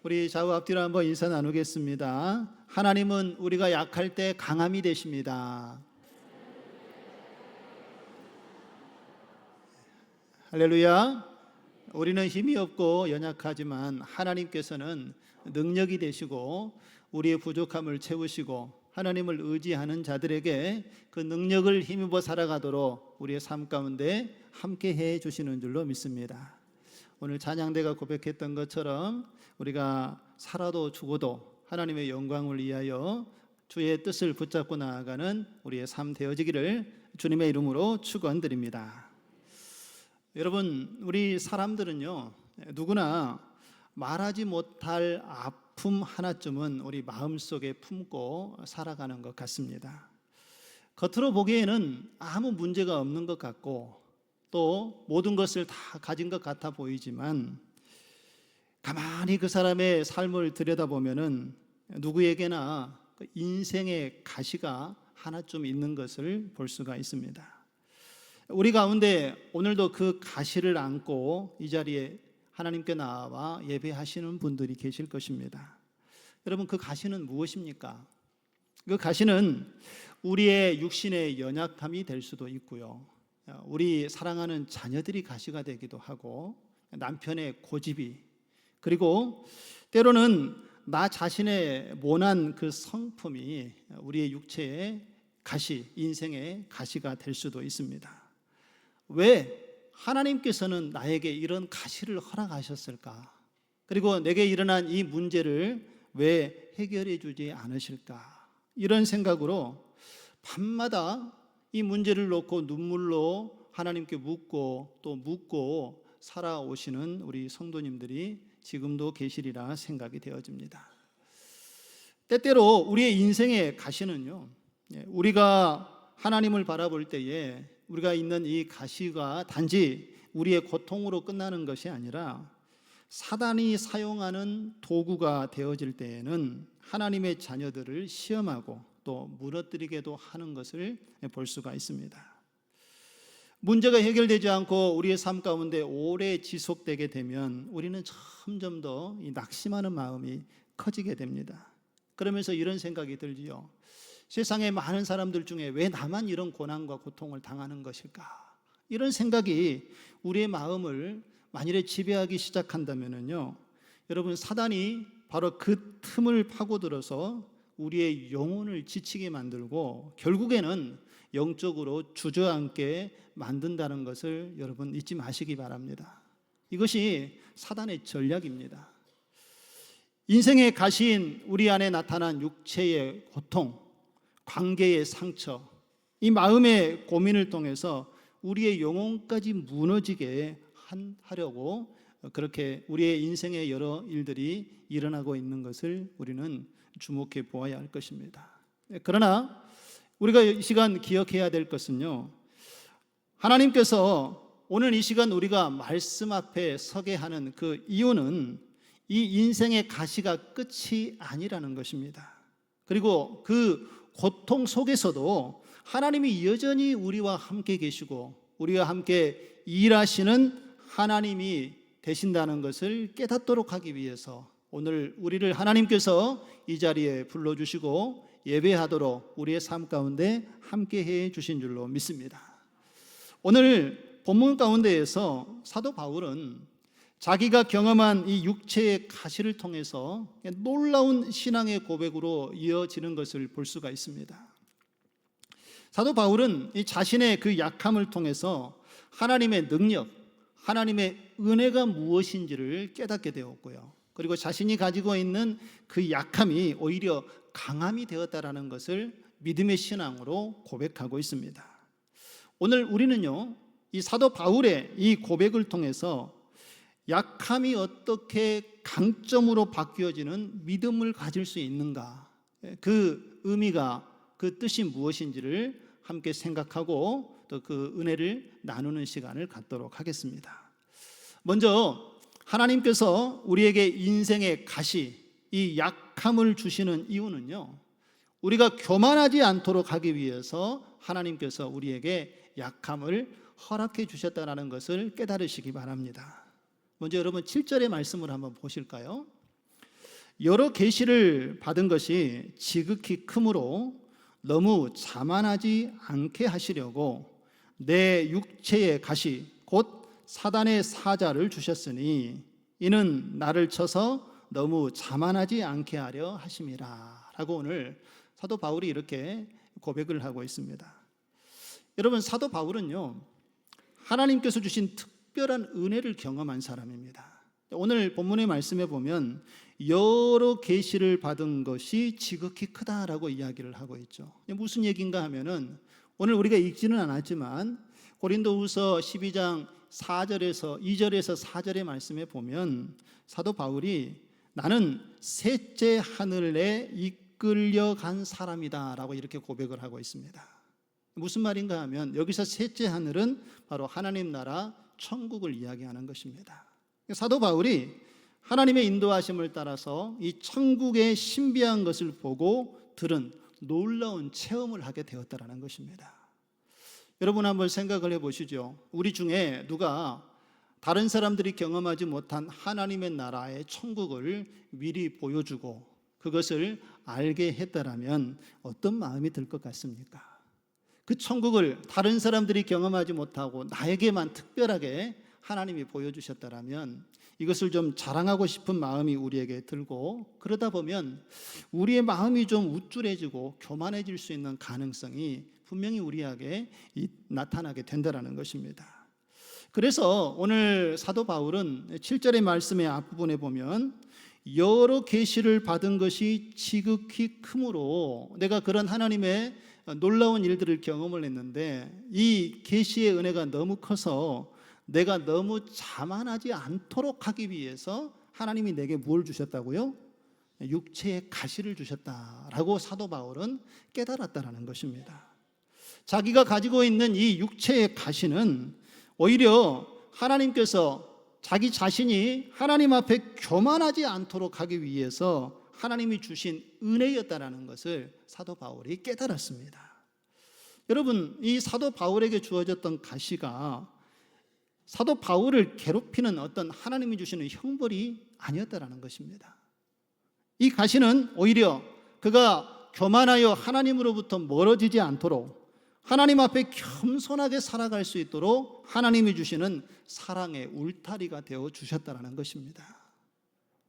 우리 좌우 앞뒤로 한번 인사 나누겠습니다. 하나님은 우리가 약할 때 강함이 되십니다. 할렐루야. 우리는 힘이 없고 연약하지만 하나님께서는 능력이 되시고 우리의 부족함을 채우시고 하나님을 의지하는 자들에게 그 능력을 힘입어 살아가도록 우리의 삶 가운데 함께 해 주시는 줄로 믿습니다. 오늘 찬양대가 고백했던 것처럼 우리가 살아도 죽어도 하나님의 영광을 위하여 주의 뜻을 붙잡고 나아가는 우리의 삶 되어지기를 주님의 이름으로 축원드립니다. 여러분, 우리 사람들은요, 누구나 말하지 못할 아픔 하나쯤은 우리 마음속에 품고 살아가는 것 같습니다. 겉으로 보기에는 아무 문제가 없는 것 같고 또 모든 것을 다 가진 것 같아 보이지만 가만히 그 사람의 삶을 들여다보면은 누구에게나 인생의 가시가 하나쯤 있는 것을 볼 수가 있습니다. 우리 가운데 오늘도 그 가시를 안고 이 자리에 하나님께 나와 예배하시는 분들이 계실 것입니다. 여러분, 그 가시는 무엇입니까? 그 가시는 우리의 육신의 연약함이 될 수도 있고요, 우리 사랑하는 자녀들이 가시가 되기도 하고, 남편의 고집이, 그리고 때로는 나 자신의 모난 그 성품이 우리의 육체의 가시, 인생의 가시가 될 수도 있습니다. 왜 하나님께서는 나에게 이런 가시를 허락하셨을까? 그리고 내게 일어난 이 문제를 왜 해결해 주지 않으실까? 이런 생각으로 밤마다 이 문제를 놓고 눈물로 하나님께 묻고 또 묻고 살아오시는 우리 성도님들이 지금도 계시리라 생각이 되어집니다. 때때로 우리의 인생의 가시는요, 우리가 하나님을 바라볼 때에 우리가 있는 이 가시가 단지 우리의 고통으로 끝나는 것이 아니라 사단이 사용하는 도구가 되어질 때에는 하나님의 자녀들을 시험하고 또 무너뜨리게도 하는 것을 볼 수가 있습니다. 문제가 해결되지 않고 우리의 삶 가운데 오래 지속되게 되면 우리는 점점 더 이 낙심하는 마음이 커지게 됩니다. 그러면서 이런 생각이 들지요. 세상의 많은 사람들 중에 왜 나만 이런 고난과 고통을 당하는 것일까? 이런 생각이 우리의 마음을 만일에 지배하기 시작한다면요, 여러분, 사단이 바로 그 틈을 파고들어서 우리의 영혼을 지치게 만들고 결국에는 영적으로 주저앉게 만든다는 것을 여러분 잊지 마시기 바랍니다. 이것이 사단의 전략입니다. 인생의 가시인 우리 안에 나타난 육체의 고통, 관계의 상처, 이 마음의 고민을 통해서 우리의 영혼까지 무너지게 하려고 그렇게 우리의 인생의 여러 일들이 일어나고 있는 것을 우리는 주목해 보아야 할 것입니다. 그러나 우리가 이 시간 기억해야 될 것은요, 하나님께서 오늘 이 시간 우리가 말씀 앞에 서게 하는 그 이유는 이 인생의 가시가 끝이 아니라는 것입니다. 그리고 그 고통 속에서도 하나님이 여전히 우리와 함께 계시고 우리와 함께 일하시는 하나님이 되신다는 것을 깨닫도록 하기 위해서 오늘 우리를 하나님께서 이 자리에 불러주시고 예배하도록 우리의 삶 가운데 함께 해 주신 줄로 믿습니다. 오늘 본문 가운데에서 사도 바울은 자기가 경험한 이 육체의 가시를 통해서 놀라운 신앙의 고백으로 이어지는 것을 볼 수가 있습니다. 사도 바울은 이 자신의 그 약함을 통해서 하나님의 능력, 하나님의 은혜가 무엇인지를 깨닫게 되었고요, 그리고 자신이 가지고 있는 그 약함이 오히려 강함이 되었다라는 것을 믿음의 신앙으로 고백하고 있습니다. 오늘 우리는요, 이 사도 바울의 이 고백을 통해서 약함이 어떻게 강점으로 바뀌어지는 믿음을 가질 수 있는가, 그 의미가, 그 뜻이 무엇인지를 함께 생각하고 또 그 은혜를 나누는 시간을 갖도록 하겠습니다. 먼저 하나님께서 우리에게 인생의 가시, 이 약함을 주시는 이유는요, 우리가 교만하지 않도록 하기 위해서 하나님께서 우리에게 약함을 허락해 주셨다는 것을 깨달으시기 바랍니다. 먼저 여러분 7절의 말씀을 한번 보실까요? 여러 계시를 받은 것이 지극히 크므로 너무 자만하지 않게 하시려고 내 육체의 가시 곧 사단의 사자를 주셨으니 이는 나를 쳐서 너무 자만하지 않게 하려 하심이라 라고 오늘 사도 바울이 이렇게 고백을 하고 있습니다. 여러분, 사도 바울은요, 하나님께서 주신 특별한 은혜를 경험한 사람입니다. 오늘 본문의 말씀에 보면 여러 계시를 받은 것이 지극히 크다라고 이야기를 하고 있죠. 무슨 얘기인가 하면은 오늘 우리가 읽지는 않았지만 고린도후서 12장 4절에서 2절에서 4절의 말씀에 보면 사도 바울이 나는 셋째 하늘에 이끌려간 사람이다라고 이렇게 고백을 하고 있습니다. 무슨 말인가 하면 여기서 셋째 하늘은 바로 하나님 나라 천국을 이야기하는 것입니다. 사도 바울이 하나님의 인도하심을 따라서 이 천국의 신비한 것을 보고 들은 놀라운 체험을 하게 되었다라는 것입니다. 여러분 한번 생각을 해보시죠. 우리 중에 누가 다른 사람들이 경험하지 못한 하나님의 나라의 천국을 미리 보여주고 그것을 알게 했다라면 어떤 마음이 들 것 같습니까? 그 천국을 다른 사람들이 경험하지 못하고 나에게만 특별하게 하나님이 보여주셨다라면 이것을 좀 자랑하고 싶은 마음이 우리에게 들고, 그러다 보면 우리의 마음이 좀 우쭐해지고 교만해질 수 있는 가능성이 분명히 우리에게 나타나게 된다는 것입니다. 그래서 오늘 사도 바울은 7절의 말씀의 앞부분에 보면 여러 계시를 받은 것이 지극히 크므로 내가 그런 하나님의 놀라운 일들을 경험을 했는데 이 계시의 은혜가 너무 커서 내가 너무 자만하지 않도록 하기 위해서 하나님이 내게 뭘 주셨다고요? 육체의 가시를 주셨다라고 사도 바울은 깨달았다라는 것입니다. 자기가 가지고 있는 이 육체의 가시는 오히려 하나님께서 자기 자신이 하나님 앞에 교만하지 않도록 하기 위해서 하나님이 주신 은혜였다라는 것을 사도 바울이 깨달았습니다. 여러분, 이 사도 바울에게 주어졌던 가시가 사도 바울을 괴롭히는 어떤 하나님이 주시는 형벌이 아니었다라는 것입니다. 이 가시는 오히려 그가 교만하여 하나님으로부터 멀어지지 않도록 하나님 앞에 겸손하게 살아갈 수 있도록 하나님이 주시는 사랑의 울타리가 되어 주셨다라는 것입니다.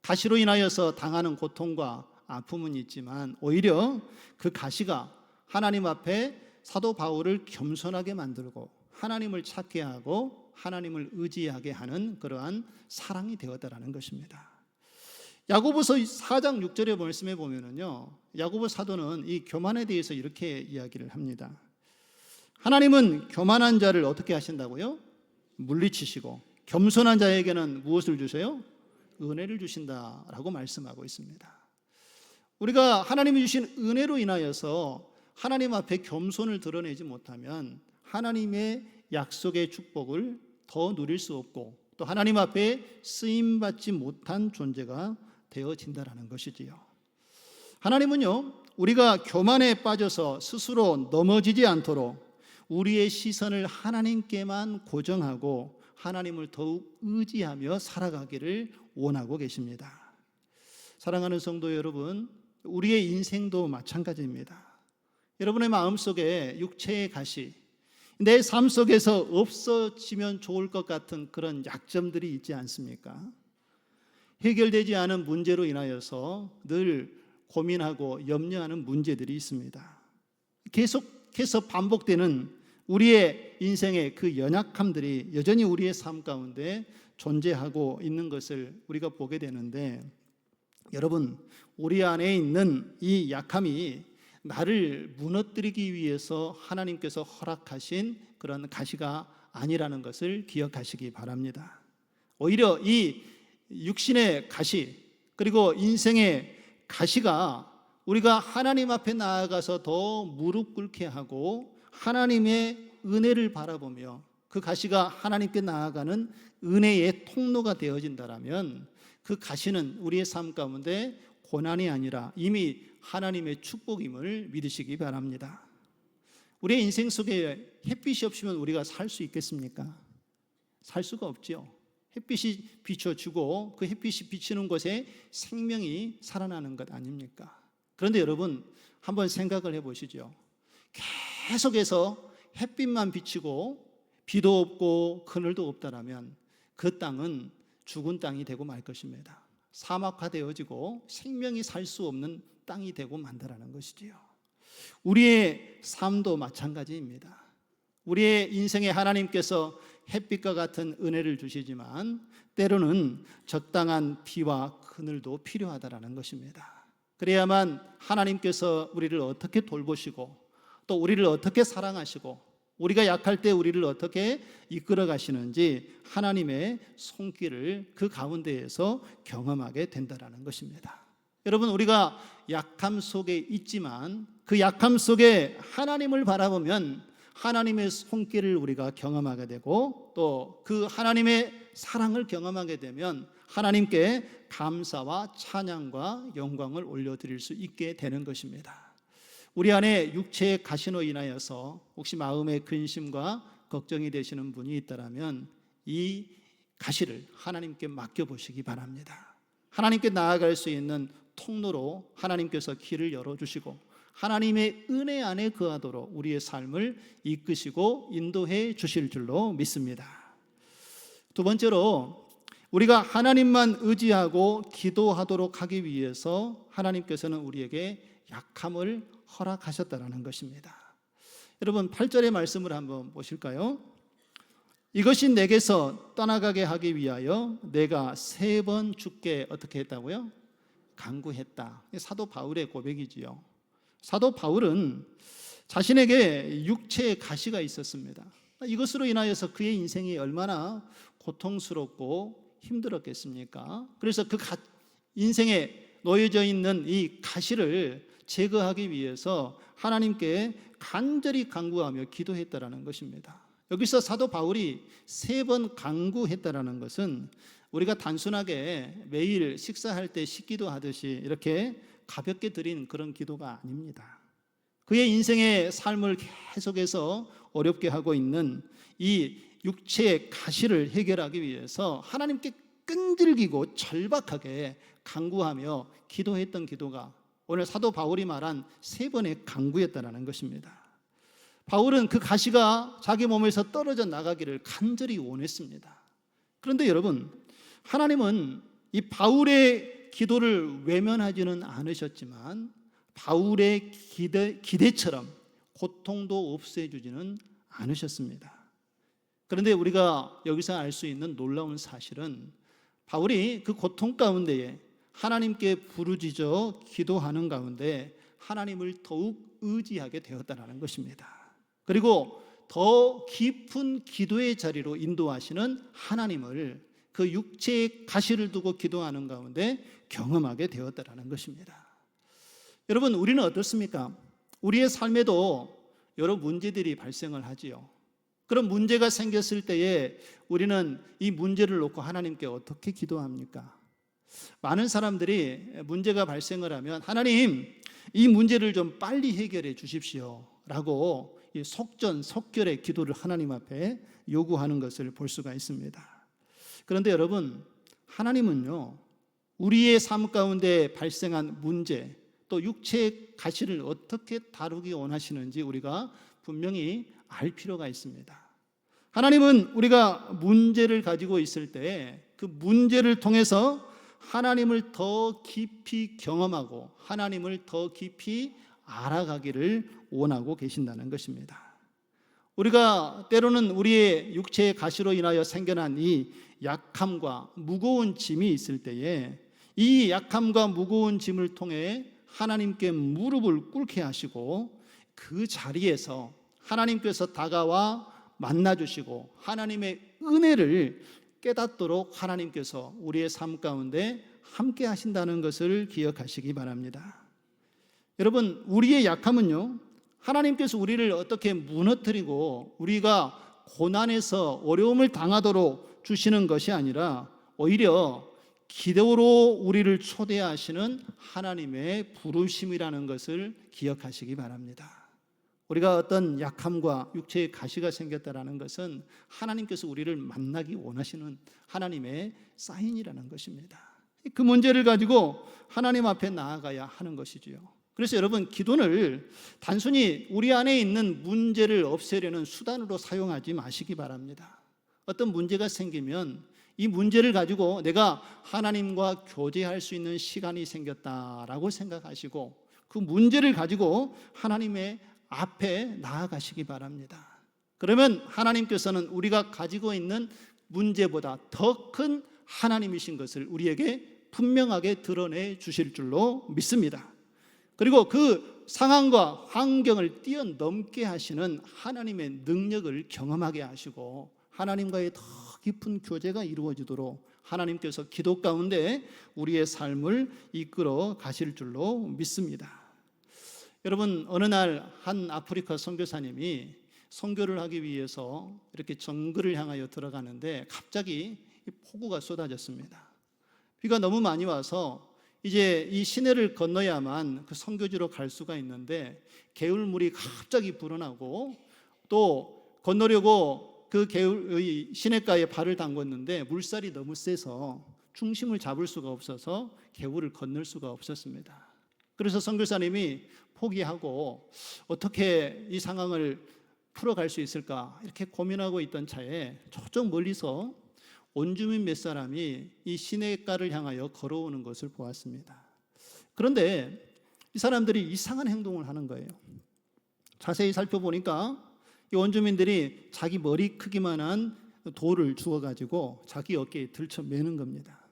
가시로 인하여서 당하는 고통과 아픔은 있지만 오히려 그 가시가 하나님 앞에 사도 바울을 겸손하게 만들고 하나님을 찾게 하고 하나님을 의지하게 하는 그러한 사랑이 되었다라는 것입니다. 야고보서 4장 6절의 말씀에 보면은요, 야고보 사도는 이 교만에 대해서 이렇게 이야기를 합니다. 하나님은 교만한 자를 어떻게 하신다고요? 물리치시고 겸손한 자에게는 무엇을 주세요? 은혜를 주신다라고 말씀하고 있습니다. 우리가 하나님이 주신 은혜로 인하여서 하나님 앞에 겸손을 드러내지 못하면 하나님의 약속의 축복을 더 누릴 수 없고 또 하나님 앞에 쓰임받지 못한 존재가 되어진다라는 것이지요. 하나님은요, 우리가 교만에 빠져서 스스로 넘어지지 않도록 우리의 시선을 하나님께만 고정하고 하나님을 더욱 의지하며 살아가기를 원하고 계십니다. 사랑하는 성도 여러분, 우리의 인생도 마찬가지입니다. 여러분의 마음속에 육체의 가시, 내 삶 속에서 없어지면 좋을 것 같은 그런 약점들이 있지 않습니까? 해결되지 않은 문제로 인하여서 늘 고민하고 염려하는 문제들이 있습니다. 계속해서 반복되는 우리의 인생의 그 연약함들이 여전히 우리의 삶 가운데 존재하고 있는 것을 우리가 보게 되는데, 여러분, 우리 안에 있는 이 약함이 나를 무너뜨리기 위해서 하나님께서 허락하신 그런 가시가 아니라는 것을 기억하시기 바랍니다. 오히려 이 육신의 가시 그리고 인생의 가시가 우리가 하나님 앞에 나아가서 더 무릎 꿇게 하고 하나님의 은혜를 바라보며 그 가시가 하나님께 나아가는 은혜의 통로가 되어진다면 그 가시는 우리의 삶 가운데 고난이 아니라 이미 하나님의 축복임을 믿으시기 바랍니다. 우리의 인생 속에 햇빛이 없으면 우리가 살 수 있겠습니까? 살 수가 없죠. 햇빛이 비춰주고 그 햇빛이 비치는 곳에 생명이 살아나는 것 아닙니까? 그런데 여러분 한번 생각을 해보시죠. 계속해서 햇빛만 비치고 비도 없고 그늘도 없다라면 그 땅은 죽은 땅이 되고 말 것입니다. 사막화되어지고 생명이 살 수 없는 땅이 되고 만다라는 것이지요. 우리의 삶도 마찬가지입니다. 우리의 인생에 하나님께서 햇빛과 같은 은혜를 주시지만 때로는 적당한 비와 그늘도 필요하다라는 것입니다. 그래야만 하나님께서 우리를 어떻게 돌보시고 또 우리를 어떻게 사랑하시고 우리가 약할 때 우리를 어떻게 이끌어 가시는지 하나님의 손길을 그 가운데에서 경험하게 된다라는 것입니다. 여러분, 우리가 약함 속에 있지만 그 약함 속에 하나님을 바라보면 하나님의 손길을 우리가 경험하게 되고 또 그 하나님의 사랑을 경험하게 되면 하나님께 감사와 찬양과 영광을 올려드릴 수 있게 되는 것입니다. 우리 안에 육체의 가시로 인하여서 혹시 마음의 근심과 걱정이 되시는 분이 있다면 이 가시를 하나님께 맡겨보시기 바랍니다. 하나님께 나아갈 수 있는 통로로 하나님께서 길을 열어주시고 하나님의 은혜 안에 거하도록 우리의 삶을 이끄시고 인도해 주실 줄로 믿습니다. 두 번째로 우리가 하나님만 의지하고 기도하도록 하기 위해서 하나님께서는 우리에게 약함을 허락하셨다는 것입니다. 여러분 8절의 말씀을 한번 보실까요? 이것이 내게서 떠나가게 하기 위하여 내가 3번 주께 어떻게 했다고요? 간구했다. 사도 바울의 고백이지요. 사도 바울은 자신에게 육체의 가시가 있었습니다. 이것으로 인하여서 그의 인생이 얼마나 고통스럽고 힘들었겠습니까? 그래서 그 인생에 놓여져 있는 이 가시를 제거하기 위해서 하나님께 간절히 간구하며 기도했다라는 것입니다. 여기서 사도 바울이 3번 간구했다라는 것은 우리가 단순하게 매일 식사할 때 식기도 하듯이 이렇게 가볍게 드린 그런 기도가 아닙니다. 그의 인생의 삶을 계속해서 어렵게 하고 있는 이 육체의 가시를 해결하기 위해서 하나님께 끈질기고 절박하게 간구하며 기도했던 기도가 오늘 사도 바울이 말한 3번의 간구였다는 것입니다. 바울은 그 가시가 자기 몸에서 떨어져 나가기를 간절히 원했습니다. 그런데 여러분, 하나님은 이 바울의 기도를 외면하지는 않으셨지만 바울의 기대처럼 고통도 없애주지는 않으셨습니다. 그런데 우리가 여기서 알 수 있는 놀라운 사실은 바울이 그 고통 가운데에 하나님께 부르짖어 기도하는 가운데 하나님을 더욱 의지하게 되었다는 것입니다. 그리고 더 깊은 기도의 자리로 인도하시는 하나님을 그 육체의 가시를 두고 기도하는 가운데 경험하게 되었다는 것입니다. 여러분, 우리는 어떻습니까? 우리의 삶에도 여러 문제들이 발생을 하지요. 그런 문제가 생겼을 때에 우리는 이 문제를 놓고 하나님께 어떻게 기도합니까? 많은 사람들이 문제가 발생을 하면 하나님, 이 문제를 좀 빨리 해결해 주십시오 라고 속전속결의 기도를 하나님 앞에 요구하는 것을 볼 수가 있습니다. 그런데 여러분, 하나님은요, 우리의 삶 가운데 발생한 문제 또 육체의 가시를 어떻게 다루기 원하시는지 우리가 분명히 알 필요가 있습니다. 하나님은 우리가 문제를 가지고 있을 때 그 문제를 통해서 하나님을 더 깊이 경험하고 하나님을 더 깊이 알아가기를 원하고 계신다는 것입니다. 우리가 때로는 우리의 육체의 가시로 인하여 생겨난 이 약함과 무거운 짐이 있을 때에 이 약함과 무거운 짐을 통해 하나님께 무릎을 꿇게 하시고 그 자리에서 하나님께서 다가와 만나주시고 하나님의 은혜를 깨닫도록 하나님께서 우리의 삶 가운데 함께 하신다는 것을 기억하시기 바랍니다. 여러분, 우리의 약함은요, 하나님께서 우리를 어떻게 무너뜨리고 우리가 고난에서 어려움을 당하도록 주시는 것이 아니라 오히려 기도로 우리를 초대하시는 하나님의 부르심이라는 것을 기억하시기 바랍니다. 우리가 어떤 약함과 육체의 가시가 생겼다라는 것은 하나님께서 우리를 만나기 원하시는 하나님의 사인이라는 것입니다. 그 문제를 가지고 하나님 앞에 나아가야 하는 것이지요. 그래서 여러분, 기도를 단순히 우리 안에 있는 문제를 없애려는 수단으로 사용하지 마시기 바랍니다. 어떤 문제가 생기면 이 문제를 가지고 내가 하나님과 교제할 수 있는 시간이 생겼다라고 생각하시고 그 문제를 가지고 하나님의 앞에 나아가시기 바랍니다. 그러면 하나님께서는 우리가 가지고 있는 문제보다 더 큰 하나님이신 것을 우리에게 분명하게 드러내 주실 줄로 믿습니다. 그리고 그 상황과 환경을 뛰어넘게 하시는 하나님의 능력을 경험하게 하시고 하나님과의 더 깊은 교제가 이루어지도록 하나님께서 기도 가운데 우리의 삶을 이끌어 가실 줄로 믿습니다. 여러분, 어느 날 한 아프리카 선교사님이 선교를 하기 위해서 이렇게 정글을 향하여 들어가는데 갑자기 폭우가 쏟아졌습니다. 비가 너무 많이 와서 이제 이 시내를 건너야만 그 선교지로 갈 수가 있는데 개울물이 갑자기 불어나고 또 건너려고 그 시냇가에 발을 담궜는데 물살이 너무 세서 중심을 잡을 수가 없어서 개울을 건널 수가 없었습니다. 그래서 선교사님이 포기하고 어떻게 이 상황을 풀어갈 수 있을까 이렇게 고민하고 있던 차에 저쪽 멀리서 원주민 몇 사람이 이 시냇가를 향하여 걸어오는 것을 보았습니다. 그런데 이 사람들이 이상한 행동을 하는 거예요. 자세히 살펴보니까 이 원주민들이 자기 머리 크기만한 돌을 주워가지고 자기 어깨에 들쳐 매는 겁니다.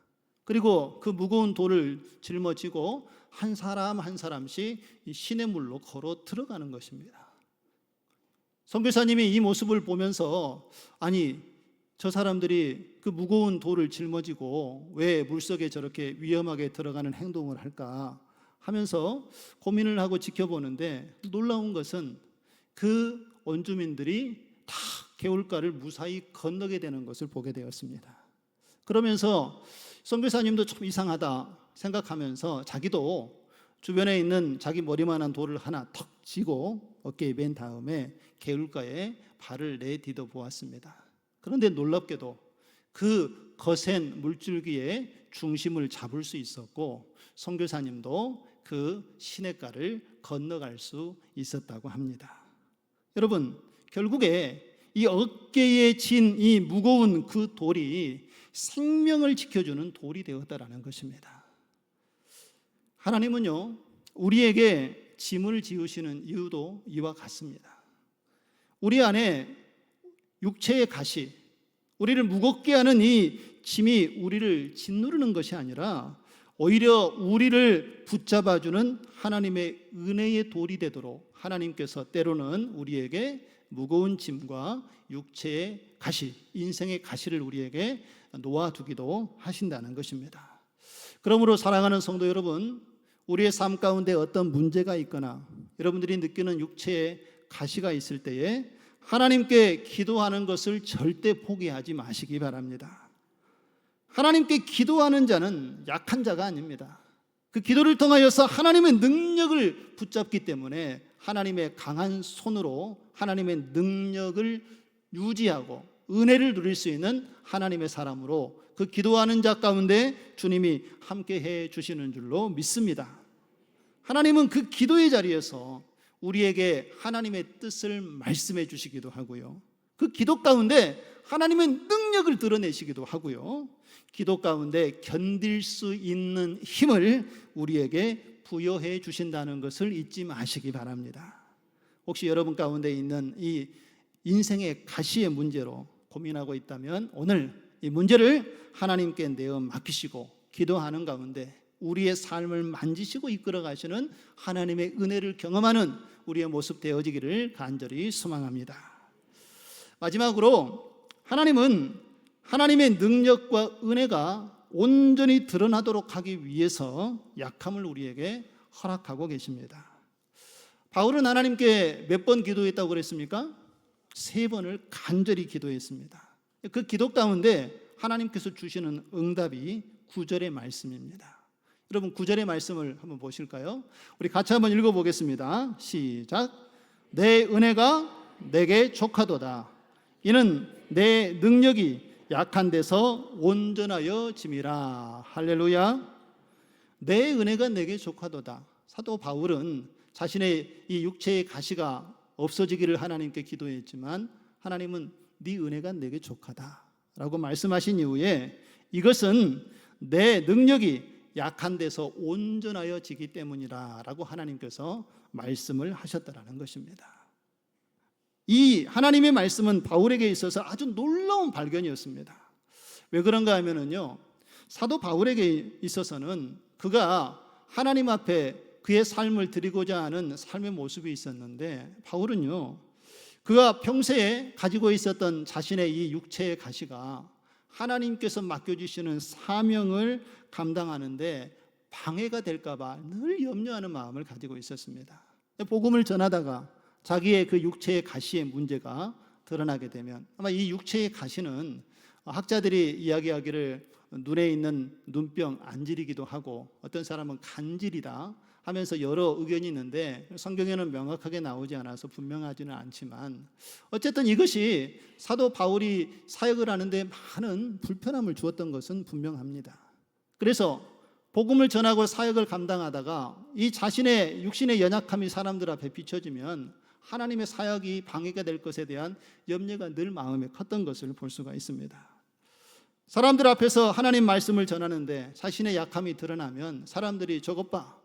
그리고 그 무거운 돌을 짊어지고 한 사람 한 사람씩 이 시냇물로 걸어 들어가는 것입니다. 선교사님이 이 모습을 보면서 아니, 저 사람들이 그 무거운 돌을 짊어지고 왜 물속에 저렇게 위험하게 들어가는 행동을 할까 하면서 고민을 하고 지켜보는데 놀라운 것은 그 원주민들이 다 개울가를 무사히 건너게 되는 것을 보게 되었습니다. 그러면서 선교사님도 좀 이상하다 생각하면서 자기도 주변에 있는 자기 머리만한 돌을 하나 턱 쥐고 어깨에 맨 다음에 개울가에 발을 내디뎌 보았습니다. 그런데 놀랍게도 그 거센 물줄기에 중심을 잡을 수 있었고 선교사님도 그 시냇가를 건너갈 수 있었다고 합니다. 여러분, 결국에 이 어깨에 진 이 무거운 그 돌이 생명을 지켜주는 돌이 되었다라는 것입니다. 하나님은요, 우리에게 짐을 지으시는 이유도 이와 같습니다. 우리 안에 육체의 가시, 우리를 무겁게 하는 이 짐이 우리를 짓누르는 것이 아니라 오히려 우리를 붙잡아주는 하나님의 은혜의 돌이 되도록 하나님께서 때로는 우리에게 무거운 짐과 육체의 가시, 인생의 가시를 우리에게 놓아두기도 하신다는 것입니다. 그러므로 사랑하는 성도 여러분, 우리의 삶 가운데 어떤 문제가 있거나 여러분들이 느끼는 육체의 가시가 있을 때에 하나님께 기도하는 것을 절대 포기하지 마시기 바랍니다. 하나님께 기도하는 자는 약한 자가 아닙니다. 그 기도를 통하여서 하나님의 능력을 붙잡기 때문에 하나님의 강한 손으로 하나님의 능력을 유지하고 은혜를 누릴 수 있는 하나님의 사람으로 그 기도하는 자 가운데 주님이 함께 해 주시는 줄로 믿습니다. 하나님은 그 기도의 자리에서 우리에게 하나님의 뜻을 말씀해 주시기도 하고요, 그 기도 가운데 하나님의 능력을 드러내시기도 하고요, 기도 가운데 견딜 수 있는 힘을 우리에게 부여해 주신다는 것을 잊지 마시기 바랍니다. 혹시 여러분 가운데 있는 이 인생의 가시의 문제로 고민하고 있다면 오늘 이 문제를 하나님께 내어 맡기시고 기도하는 가운데 우리의 삶을 만지시고 이끌어 가시는 하나님의 은혜를 경험하는 우리의 모습 되어지기를 간절히 소망합니다. 마지막으로 하나님은 하나님의 능력과 은혜가 온전히 드러나도록 하기 위해서 약함을 우리에게 허락하고 계십니다. 바울은 하나님께 몇 번 기도했다고 그랬습니까? 3번을 간절히 기도했습니다. 그 기도 가운데 하나님께서 주시는 응답이 9절의 말씀입니다. 여러분, 9절의 말씀을 한번 보실까요? 우리 같이 한번 읽어보겠습니다. 시작. 내 은혜가 내게 족하도다. 이는 내 능력이 약한 데서 온전하여 짐이라. 할렐루야. 내 은혜가 내게 족하도다. 사도 바울은 자신의 이 육체의 가시가 없어지기를 하나님께 기도했지만 하나님은 네 은혜가 내게 족하다라고 말씀하신 이후에 이것은 내 능력이 약한 데서 온전하여지기 때문이라라고 하나님께서 말씀을 하셨다라는 것입니다. 이 하나님의 말씀은 바울에게 있어서 아주 놀라운 발견이었습니다. 왜 그런가 하면은요, 사도 바울에게 있어서는 그가 하나님 앞에 그의 삶을 드리고자 하는 삶의 모습이 있었는데, 바울은요, 그가 평소에 가지고 있었던 자신의 이 육체의 가시가 하나님께서 맡겨주시는 사명을 감당하는데 방해가 될까봐 늘 염려하는 마음을 가지고 있었습니다. 복음을 전하다가 자기의 그 육체의 가시의 문제가 드러나게 되면, 아마 이 육체의 가시는 학자들이 이야기하기를 눈에 있는 눈병 안질이기도 하고, 어떤 사람은 간질이다 하면서 여러 의견이 있는데 성경에는 명확하게 나오지 않아서 분명하지는 않지만, 어쨌든 이것이 사도 바울이 사역을 하는데 많은 불편함을 주었던 것은 분명합니다. 그래서 복음을 전하고 사역을 감당하다가 이 자신의 육신의 연약함이 사람들 앞에 비춰지면 하나님의 사역이 방해가 될 것에 대한 염려가 늘 마음에 컸던 것을 볼 수가 있습니다. 사람들 앞에서 하나님 말씀을 전하는데 자신의 약함이 드러나면 사람들이 저것 봐,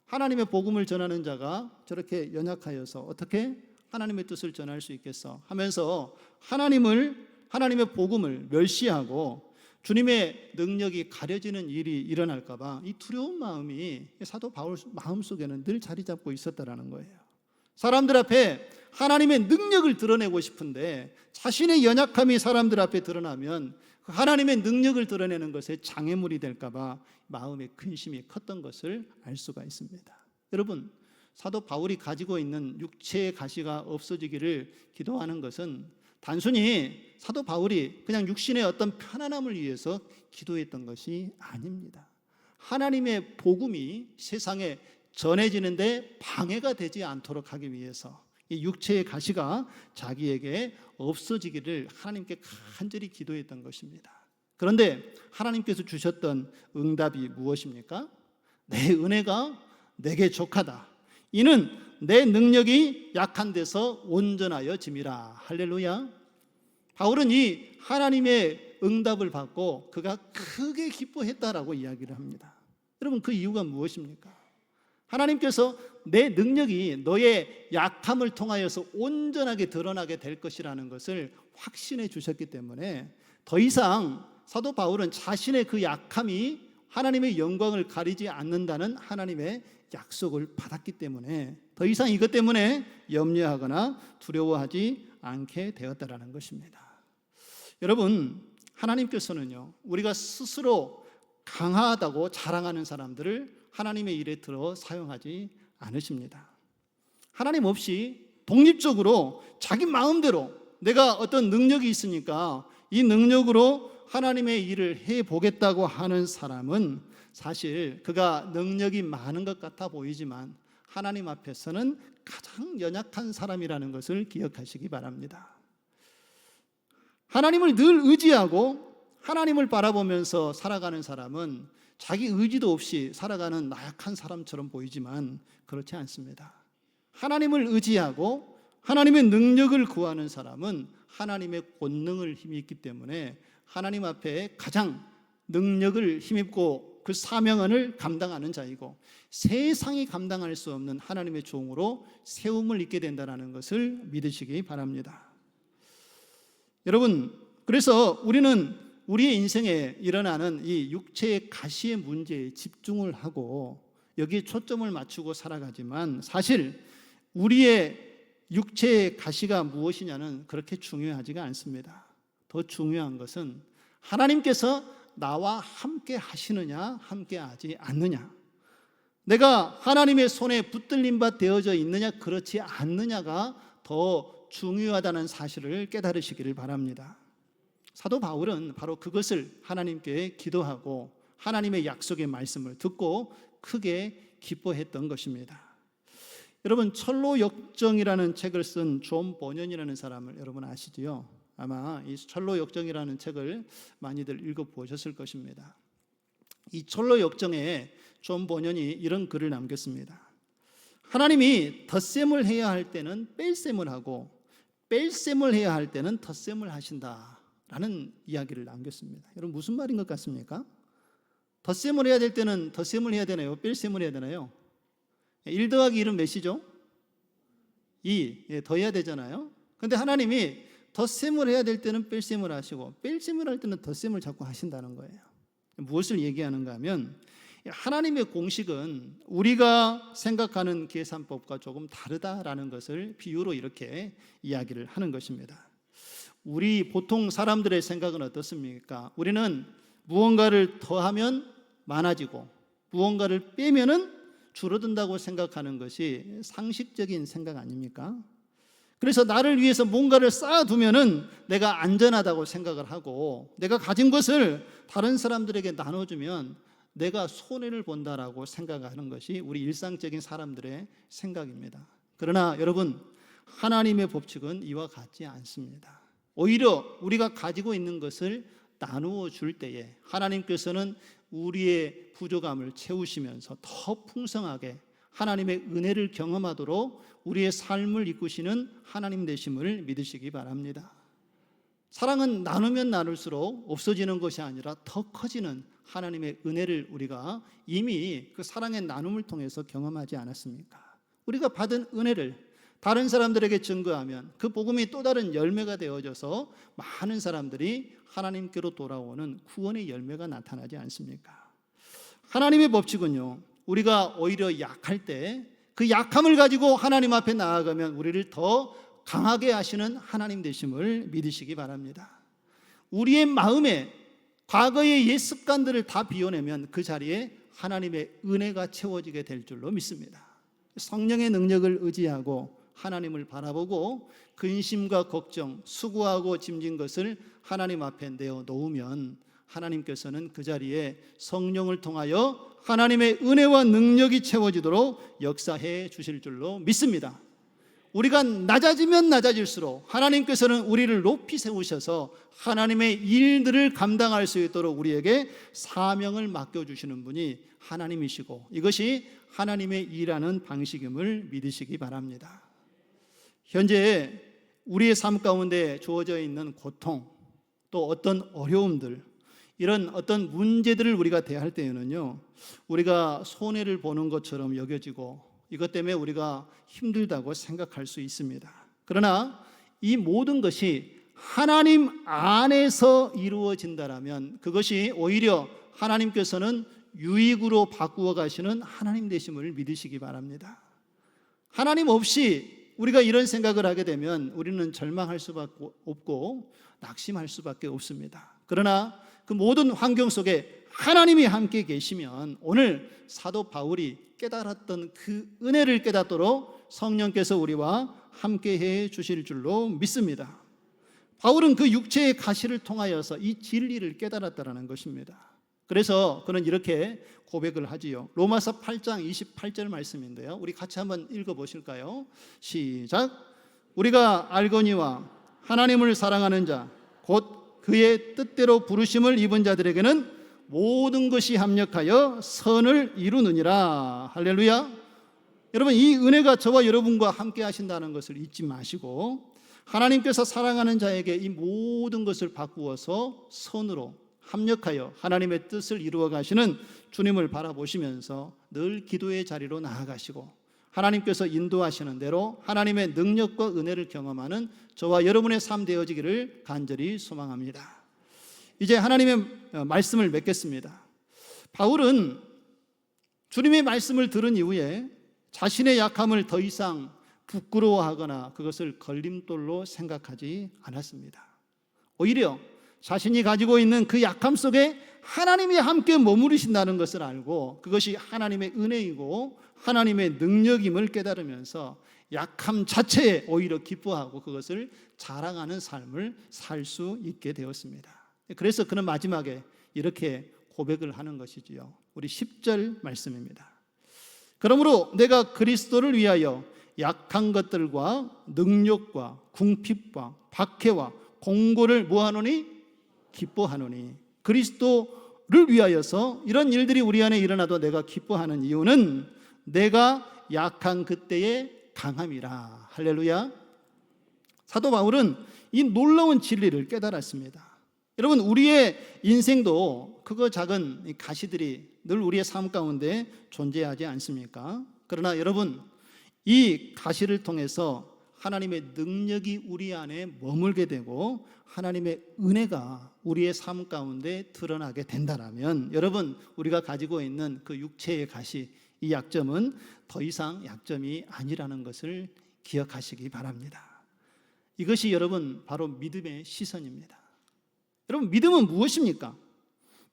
하나님의 복음을 전하는 자가 저렇게 연약하여서 어떻게 하나님의 뜻을 전할 수 있겠어 하면서 하나님의 복음을 멸시하고 주님의 능력이 가려지는 일이 일어날까 봐 이 두려운 마음이 사도 바울 마음속에는 늘 자리 잡고 있었다라는 거예요. 사람들 앞에 하나님의 능력을 드러내고 싶은데 자신의 연약함이 사람들 앞에 드러나면 하나님의 능력을 드러내는 것에 장애물이 될까 봐 마음의 근심이 컸던 것을 알 수가 있습니다. 여러분, 사도 바울이 가지고 있는 육체의 가시가 없어지기를 기도하는 것은 단순히 사도 바울이 그냥 육신의 어떤 편안함을 위해서 기도했던 것이 아닙니다. 하나님의 복음이 세상에 전해지는데 방해가 되지 않도록 하기 위해서 이 육체의 가시가 자기에게 없어지기를 하나님께 간절히 기도했던 것입니다. 그런데 하나님께서 주셨던 응답이 무엇입니까? 내 은혜가 내게 족하다. 이는 내 능력이 약한 데서 온전하여 짐이라. 할렐루야. 바울은 이 하나님의 응답을 받고 그가 크게 기뻐했다라고 이야기를 합니다. 여러분, 그 이유가 무엇입니까? 하나님께서 내 능력이 너의 약함을 통하여서 온전하게 드러나게 될 것이라는 것을 확신해 주셨기 때문에 더 이상 사도 바울은 자신의 그 약함이 하나님의 영광을 가리지 않는다는 하나님의 약속을 받았기 때문에 더 이상 이것 때문에 염려하거나 두려워하지 않게 되었다라는 것입니다. 여러분, 하나님께서는요, 우리가 스스로 강하다고 자랑하는 사람들을 하나님의 일에 들어 사용하지 않으십니다. 하나님 없이 독립적으로 자기 마음대로 내가 어떤 능력이 있으니까 이 능력으로 하나님의 일을 해보겠다고 하는 사람은 사실 그가 능력이 많은 것 같아 보이지만 하나님 앞에서는 가장 연약한 사람이라는 것을 기억하시기 바랍니다. 하나님을 늘 의지하고 하나님을 바라보면서 살아가는 사람은 자기 의지도 없이 살아가는 나약한 사람처럼 보이지만 그렇지 않습니다. 하나님을 의지하고 하나님의 능력을 구하는 사람은 하나님의 권능을 힘입기 때문에 하나님 앞에 가장 능력을 힘입고 그 사명을 감당하는 자이고 세상이 감당할 수 없는 하나님의 종으로 세움을 입게 된다는 것을 믿으시기 바랍니다. 여러분, 그래서 우리는 우리의 인생에 일어나는 이 육체의 가시의 문제에 집중을 하고 여기에 초점을 맞추고 살아가지만 사실 우리의 육체의 가시가 무엇이냐는 그렇게 중요하지가 않습니다. 더 중요한 것은 하나님께서 나와 함께 하시느냐 함께 하지 않느냐, 내가 하나님의 손에 붙들림 바 되어져 있느냐 그렇지 않느냐가 더 중요하다는 사실을 깨달으시기를 바랍니다. 사도 바울은 바로 그것을 하나님께 기도하고 하나님의 약속의 말씀을 듣고 크게 기뻐했던 것입니다. 여러분, 철로 역정이라는 책을 쓴 존 버년이라는 사람을 여러분 아시지요? 아마 이 철로 역정이라는 책을 많이들 읽어보셨을 것입니다. 이 철로 역정에 존 버년이 이런 글을 남겼습니다. 하나님이 덧셈을 해야 할 때는 뺄셈을 하고 뺄셈을 해야 할 때는 덧셈을 하신다라는 이야기를 남겼습니다. 여러분, 무슨 말인 것 같습니까? 덧셈을 해야 될 때는 덧셈을 해야 되나요? 뺄셈을 해야 되나요? 1 더하기 1은 몇이죠? 2, 더 해야 되잖아요. 그런데 하나님이 덧셈을 해야 될 때는 뺄셈을 하시고 뺄셈을 할 때는 덧셈을 자꾸 하신다는 거예요. 무엇을 얘기하는가 하면 하나님의 공식은 우리가 생각하는 계산법과 조금 다르다라는 것을 비유로 이렇게 이야기를 하는 것입니다. 우리 보통 사람들의 생각은 어떻습니까? 우리는 무언가를 더하면 많아지고 무언가를 빼면은 줄어든다고 생각하는 것이 상식적인 생각 아닙니까? 그래서 나를 위해서 뭔가를 쌓아두면은 내가 안전하다고 생각을 하고 내가 가진 것을 다른 사람들에게 나눠주면 내가 손해를 본다라고 생각하는 것이 우리 일상적인 사람들의 생각입니다. 그러나 여러분, 하나님의 법칙은 이와 같지 않습니다. 오히려 우리가 가지고 있는 것을 나누어 줄 때에 하나님께서는 우리의 부족함을 채우시면서 더 풍성하게 하나님의 은혜를 경험하도록 우리의 삶을 이끄시는 하나님 되심을 믿으시기 바랍니다. 사랑은 나누면 나눌수록 없어지는 것이 아니라 더 커지는 하나님의 은혜를 우리가 이미 그 사랑의 나눔을 통해서 경험하지 않았습니까? 우리가 받은 은혜를 다른 사람들에게 증거하면 그 복음이 또 다른 열매가 되어져서 많은 사람들이 하나님께로 돌아오는 구원의 열매가 나타나지 않습니까? 하나님의 법칙은요, 우리가 오히려 약할 때 그 약함을 가지고 하나님 앞에 나아가면 우리를 더 강하게 하시는 하나님 되심을 믿으시기 바랍니다. 우리의 마음에 과거의 옛 습관들을 다 비워내면 그 자리에 하나님의 은혜가 채워지게 될 줄로 믿습니다. 성령의 능력을 의지하고 하나님을 바라보고 근심과 걱정, 수고하고 짐진 것을 하나님 앞에 내어놓으면 하나님께서는 그 자리에 성령을 통하여 하나님의 은혜와 능력이 채워지도록 역사해 주실 줄로 믿습니다. 우리가 낮아지면 낮아질수록 하나님께서는 우리를 높이 세우셔서 하나님의 일들을 감당할 수 있도록 우리에게 사명을 맡겨주시는 분이 하나님이시고 이것이 하나님의 일하는 방식임을 믿으시기 바랍니다. 현재 우리의 삶 가운데 주어져 있는 고통, 또 어떤 어려움들, 이런 어떤 문제들을 우리가 대할 때에는요, 우리가 손해를 보는 것처럼 여겨지고 이것 때문에 우리가 힘들다고 생각할 수 있습니다. 그러나 이 모든 것이 하나님 안에서 이루어진다라면 그것이 오히려 하나님께서는 유익으로 바꾸어 가시는 하나님 되심을 믿으시기 바랍니다. 하나님 없이 우리가 이런 생각을 하게 되면 우리는 절망할 수밖에 없고 낙심할 수밖에 없습니다. 그러나 그 모든 환경 속에 하나님이 함께 계시면 오늘 사도 바울이 깨달았던 그 은혜를 깨닫도록 성령께서 우리와 함께 해 주실 줄로 믿습니다. 바울은 그 육체의 가시를 통하여서 이 진리를 깨달았다는 것입니다. 그래서 그는 이렇게 고백을 하지요. 로마서 8장 28절 말씀인데요, 우리 같이 한번 읽어보실까요? 시작. 우리가 알거니와 하나님을 사랑하는 자 곧 그의 뜻대로 부르심을 입은 자들에게는 모든 것이 합력하여 선을 이루느니라. 할렐루야. 여러분, 이 은혜가 저와 여러분과 함께 하신다는 것을 잊지 마시고 하나님께서 사랑하는 자에게 이 모든 것을 바꾸어서 선으로 합력하여 하나님의 뜻을 이루어 가시는 주님을 바라보시면서 늘 기도의 자리로 나아가시고 하나님께서 인도하시는 대로 하나님의 능력과 은혜를 경험하는 저와 여러분의 삶 되어지기를 간절히 소망합니다. 이제 하나님의 말씀을 맺겠습니다. 바울은 주님의 말씀을 들은 이후에 자신의 약함을 더 이상 부끄러워하거나 그것을 걸림돌로 생각하지 않았습니다. 오히려 자신이 가지고 있는 그 약함 속에 하나님이 함께 머무르신다는 것을 알고 그것이 하나님의 은혜이고 하나님의 능력임을 깨달으면서 약함 자체에 오히려 기뻐하고 그것을 자랑하는 삶을 살 수 있게 되었습니다. 그래서 그는 마지막에 이렇게 고백을 하는 것이지요. 우리 10절 말씀입니다. 그러므로 내가 그리스도를 위하여 약한 것들과 능력과 궁핍과 박해와 공고를 뭐하노니? 기뻐하노니. 그리스도를 위하여서 이런 일들이 우리 안에 일어나도 내가 기뻐하는 이유는 내가 약한 그때의 강함이라. 할렐루야. 사도 바울은 이 놀라운 진리를 깨달았습니다. 여러분, 우리의 인생도 크고 작은 가시들이 늘 우리의 삶 가운데 존재하지 않습니까? 그러나 여러분, 이 가시를 통해서 하나님의 능력이 우리 안에 머물게 되고 하나님의 은혜가 우리의 삶 가운데 드러나게 된다면 여러분, 우리가 가지고 있는 그 육체의 가시, 이 약점은 더 이상 약점이 아니라는 것을 기억하시기 바랍니다. 이것이 여러분 바로 믿음의 시선입니다. 여러분, 믿음은 무엇입니까?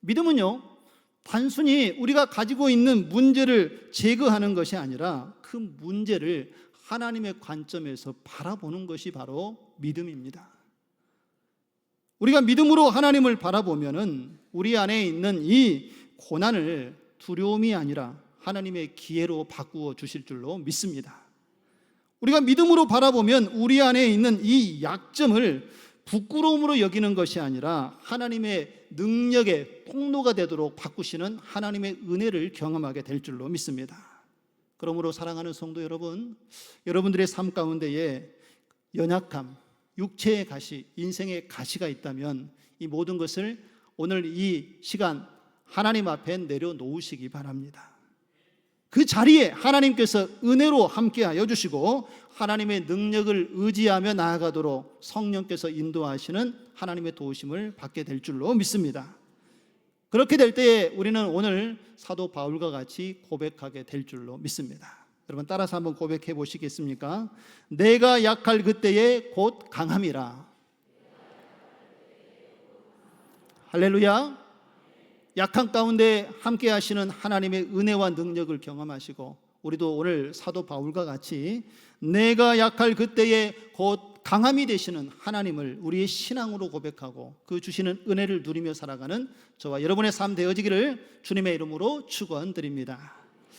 믿음은요, 단순히 우리가 가지고 있는 문제를 제거하는 것이 아니라 그 문제를 하나님의 관점에서 바라보는 것이 바로 믿음입니다. 우리가 믿음으로 하나님을 바라보면은 우리 안에 있는 이 고난을 두려움이 아니라 하나님의 기회로 바꾸어 주실 줄로 믿습니다. 우리가 믿음으로 바라보면 우리 안에 있는 이 약점을 부끄러움으로 여기는 것이 아니라 하나님의 능력의 통로가 되도록 바꾸시는 하나님의 은혜를 경험하게 될 줄로 믿습니다. 그러므로 사랑하는 성도 여러분, 여러분들의 삶 가운데에 연약함, 육체의 가시, 인생의 가시가 있다면 이 모든 것을 오늘 이 시간 하나님 앞에 내려놓으시기 바랍니다. 그 자리에 하나님께서 은혜로 함께하여 주시고 하나님의 능력을 의지하며 나아가도록 성령께서 인도하시는 하나님의 도우심을 받게 될 줄로 믿습니다. 그렇게 될 때에 우리는 오늘 사도 바울과 같이 고백하게 될 줄로 믿습니다. 여러분, 따라서 한번 고백해 보시겠습니까? 내가 약할 그때에 곧 강함이라. 할렐루야. 약한 가운데 함께 하시는 하나님의 은혜와 능력을 경험하시고 우리도 오늘 사도 바울과 같이 내가 약할 그때에 곧 강함이 되시는 하나님을 우리의 신앙으로 고백하고 그 주시는 은혜를 누리며 살아가는 저와 여러분의 삶 되어지기를 주님의 이름으로 축원드립니다.